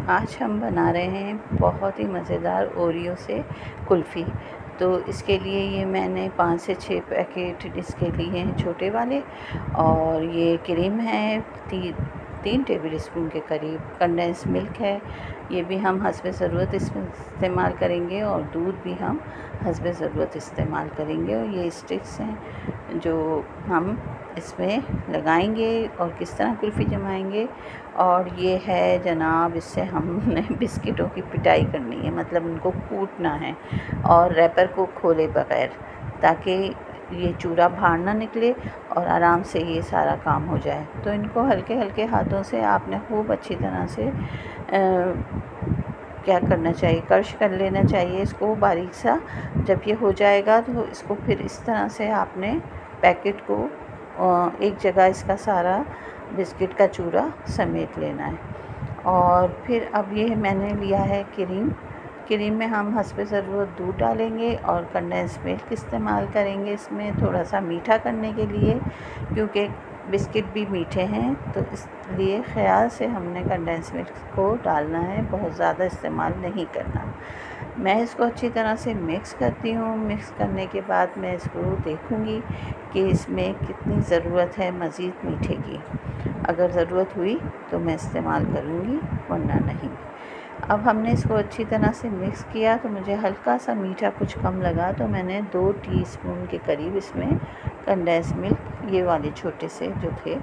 आज हम बना रहे हैं बहुत ही मज़ेदार ओरियो से कुल्फ़ी। तो इसके लिए ये मैंने 5 से 6 पैकेट इसके लिए हैं छोटे वाले, और ये क्रीम है 3 टेबल स्पून के करीब। कंडेंस मिल्क है, ये भी हम हस्बे ज़रूरत इसमें इस्तेमाल करेंगे, और दूध भी हम हस्बे ज़रूरत इस्तेमाल करेंगे। और ये स्टिक्स हैं जो हम इसमें लगाएंगे और किस तरह कुल्फ़ी जमाएंगे। और ये है जनाब, इससे हमने बिस्किटों की पिटाई करनी है, मतलब उनको कूटना है और रैपर को खोले बग़ैर, ताकि ये चूरा बाहर ना निकले और आराम से ये सारा काम हो जाए। तो इनको हल्के हल्के हाथों से आपने खूब अच्छी तरह से क्या करना चाहिए, क्रश कर लेना चाहिए इसको बारीक सा। जब ये हो जाएगा तो इसको फिर इस तरह से आपने पैकेट को एक जगह इसका सारा बिस्किट का चूरा समेट लेना है। और फिर अब ये मैंने लिया है क्रीम में हम हस्बे ज़रूरत दूध डालेंगे और कंडेंस मिल्क इस्तेमाल करेंगे इसमें, थोड़ा सा मीठा करने के लिए, क्योंकि बिस्किट भी मीठे हैं, तो इसलिए ख़याल से हमने कंडेंस मिल्क को डालना है, बहुत ज़्यादा इस्तेमाल नहीं करना। मैं इसको अच्छी तरह से मिक्स करती हूँ। मिक्स करने के बाद मैं इसको देखूँगी कि इसमें कितनी ज़रूरत है मज़ीद मीठे की। अगर ज़रूरत हुई तो मैं इस्तेमाल करूँगी, वरना नहीं। अब हमने इसको अच्छी तरह से मिक्स किया तो मुझे हल्का सा मीठा कुछ कम लगा, तो मैंने 2 टीस्पून के करीब इसमें कंडेंस मिल्क, ये वाले छोटे से जो थे,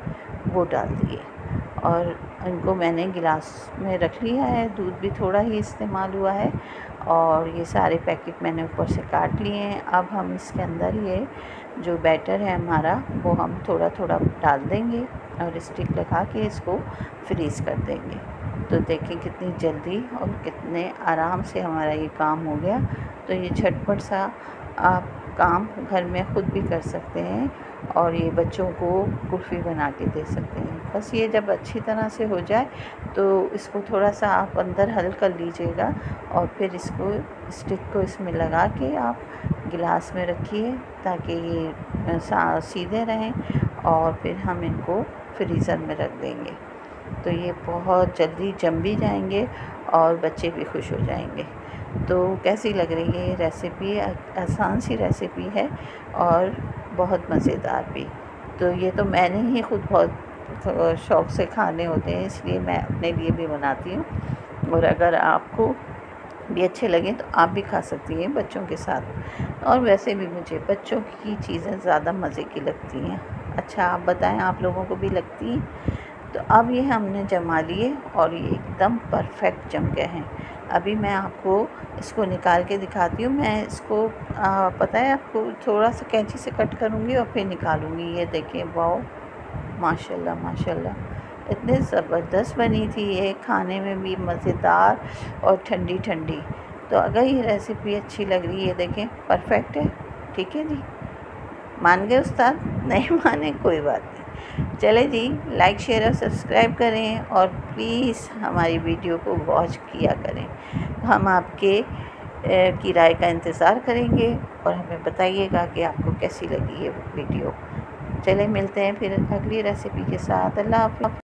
वो डाल दिए और इनको मैंने गिलास में रख लिया है। दूध भी थोड़ा ही इस्तेमाल हुआ है और ये सारे पैकेट मैंने ऊपर से काट लिए हैं। अब हम इसके अंदर ये जो बैटर है हमारा, वो हम थोड़ा थोड़ा डाल देंगे और स्टिक लगा के इसको फ्रीज़ कर देंगे। तो देखें कितनी जल्दी और कितने आराम से हमारा ये काम हो गया। तो ये झटपट सा आप काम घर में ख़ुद भी कर सकते हैं और ये बच्चों को कुल्फ़ी बना के दे सकते हैं। बस ये जब अच्छी तरह से हो जाए तो इसको थोड़ा सा आप अंदर हल कर लीजिएगा और फिर इसको स्टिक को इसमें लगा के आप गिलास में रखिए, ताकि ये सीधे रहें, और फिर हम इनको फ्रीज़र में रख देंगे। तो ये बहुत जल्दी जम भी जाएंगे और बच्चे भी खुश हो जाएंगे। तो कैसी लग रही है ये रेसिपी? आसान सी रेसिपी है और बहुत मज़ेदार भी। तो ये तो मैंने ही ख़ुद बहुत शौक़ से खाने होते हैं, इसलिए मैं अपने लिए भी बनाती हूँ, और अगर आपको भी अच्छे लगें तो आप भी खा सकती हैं बच्चों के साथ। और वैसे भी मुझे बच्चों की चीज़ें ज़्यादा मज़े की लगती हैं। अच्छा, आप बताएं, आप लोगों को भी लगती हैं? तो अब ये हमने जमा लिए और ये एकदम परफेक्ट जम गए हैं। अभी मैं आपको इसको निकाल के दिखाती हूँ। मैं इसको पता है आपको, थोड़ा सा कैंची से कट करूँगी और फिर निकालूँगी। ये देखें, वाओ, माशाल्लाह माशाल्लाह, इतने ज़बरदस्त बनी थी ये, खाने में भी मज़ेदार और ठंडी ठंडी। तो अगर ये रेसिपी अच्छी लग रही है, देखें परफेक्ट है। ठीक है जी, मान गए उस्ताद? नहीं माने कोई बात नहीं। चले जी, लाइक शेयर और सब्सक्राइब करें और प्लीज़ हमारी वीडियो को वॉच किया करें। हम आपके की राय का इंतज़ार करेंगे और हमें बताइएगा कि आपको कैसी लगी ये वीडियो। चले मिलते हैं फिर अगली रेसिपी के साथ। अल्लाह हाफ़िज़।